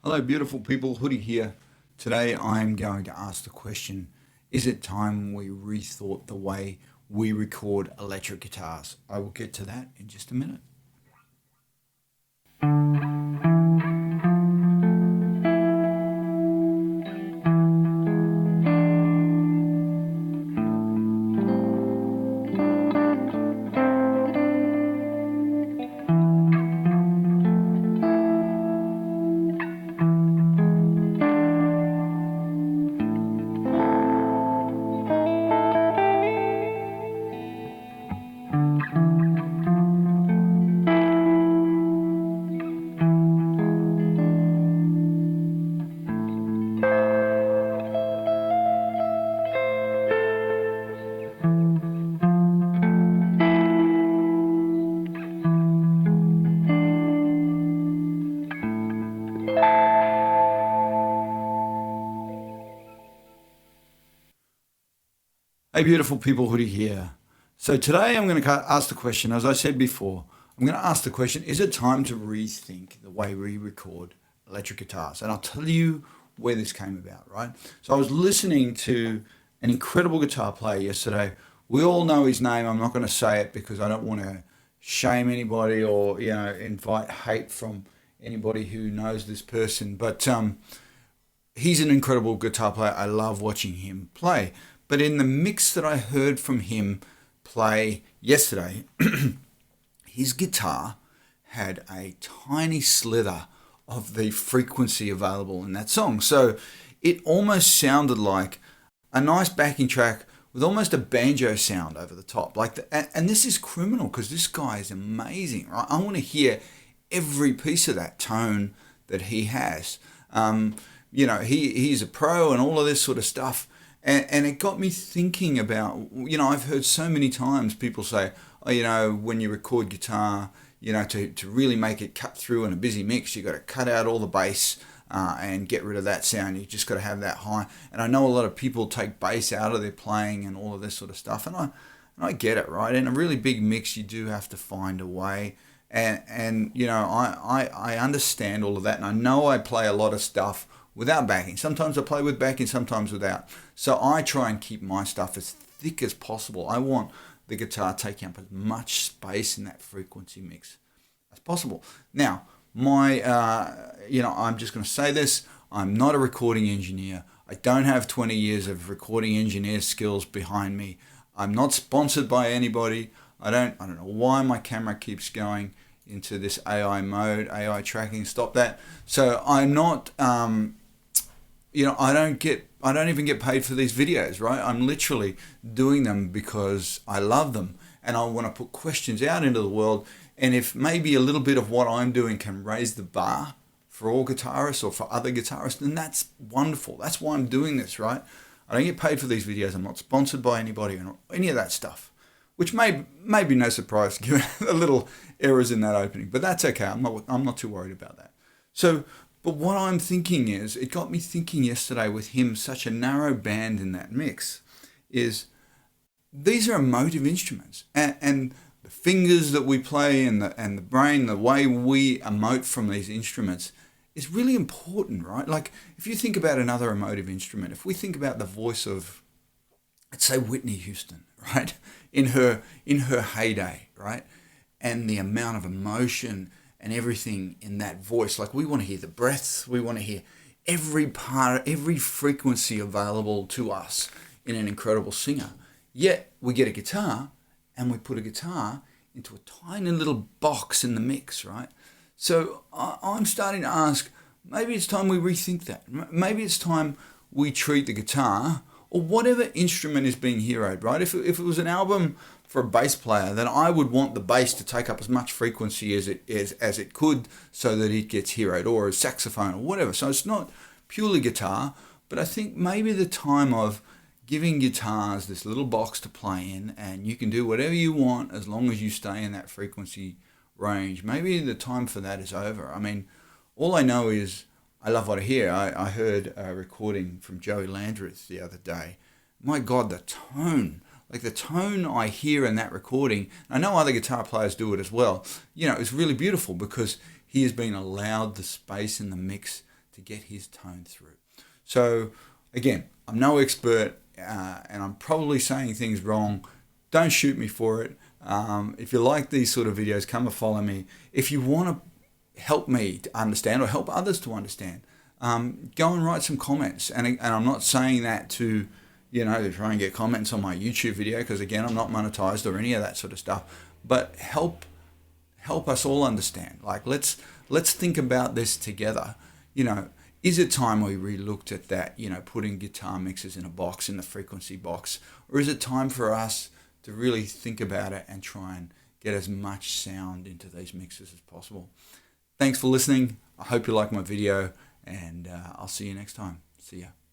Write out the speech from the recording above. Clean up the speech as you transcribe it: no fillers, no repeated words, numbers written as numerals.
Hello, beautiful people. Hoodie here. Today I'm going to ask the question, is it time we rethought the way we record electric guitars? I will get to that in just a minute. Hey, beautiful people, Hoodie here. So today I'm going to ask the question, as I said before, I'm going to ask the question, is it time to rethink the way we record electric guitars? And I'll tell you where this came about, right? So I was listening to an incredible guitar player yesterday. We all know his name. I'm not going to say it because I don't want to shame anybody or, invite hate from anybody who knows this person. But he's an incredible guitar player. I love watching him play. But in the mix that I heard from him play yesterday, his guitar had a tiny slither of the frequency available in that song. So it almost sounded like a nice backing track with almost a banjo sound over the top. And this is criminal because this guy is amazing, right? I want to hear every piece of that tone that he has. He's a pro and all of this sort of stuff. And it got me thinking about, I've heard so many times people say, when you record guitar, to really make it cut through in a busy mix, you got to cut out all the bass and get rid of that sound. You just got to have that high. And I know a lot of people take bass out of their playing and all of this sort of stuff. And I get it, right? In a really big mix, you do have to find a way. And I understand all of that. And I know I play a lot of stuff without backing. Sometimes I play with backing, sometimes without. So I try and keep my stuff as thick as possible. I want the guitar taking up as much space in that frequency mix as possible. Now, I'm just going to say this. I'm not a recording engineer. I don't have 20 years of recording engineer skills behind me. I'm not sponsored by anybody. I don't know why my camera keeps going into this AI mode, AI tracking. Stop that. So I'm not, I don't even get paid for these videos, right? I'm literally doing them because I love them and I want to put questions out into the world. And if maybe a little bit of what I'm doing can raise the bar for all guitarists or for other guitarists, then that's wonderful. That's why I'm doing this, right? I don't get paid for these videos. I'm not sponsored by anybody or any of that stuff, which may be no surprise given the little errors in that opening, but that's okay. I'm not too worried about that. So, but what I'm thinking is, it got me thinking yesterday with him, such a narrow band in that mix, is these are emotive instruments, and the fingers that we play and the brain, the way we emote from these instruments is really important, right? Like if you think about another emotive instrument, if we think about the voice of, let's say, Whitney Houston, right? In her heyday, right? And the amount of emotion and everything in that voice. Like we want to hear the breaths, we want to hear every part, every frequency available to us in an incredible singer. Yet we get a guitar and we put a guitar into a tiny little box in the mix, right? So I'm starting to ask, maybe it's time we rethink that. Maybe it's time we treat the guitar or whatever instrument is being heroed, right? If it was an album for a bass player, then I would want the bass to take up as much frequency as it could so that it gets heroed, or a saxophone or whatever. So it's not purely guitar, but I think maybe the time of giving guitars this little box to play in, and you can do whatever you want as long as you stay in that frequency range. Maybe the time for that is over. I mean, all I know is I love what I hear. I heard a recording from Joey Landreth the other day. My God, the tone Like the tone I hear in that recording, I know other guitar players do it as well, you know, it's really beautiful because he has been allowed the space in the mix to get his tone through. So again, I'm no expert, and I'm probably saying things wrong. Don't shoot me for it. If you like these sort of videos, come and follow me. If you want to help me to understand or help others to understand, go and write some comments. And I'm not saying that to, to try and get comments on my YouTube video, because again, I'm not monetized or any of that sort of stuff. But help us all understand. Like, let's think about this together. Is it time we re-looked at that, putting guitar mixes in a box, in the frequency box? Or is it time for us to really think about it and try and get as much sound into these mixes as possible? Thanks for listening. I hope you like my video, and I'll see you next time. See ya.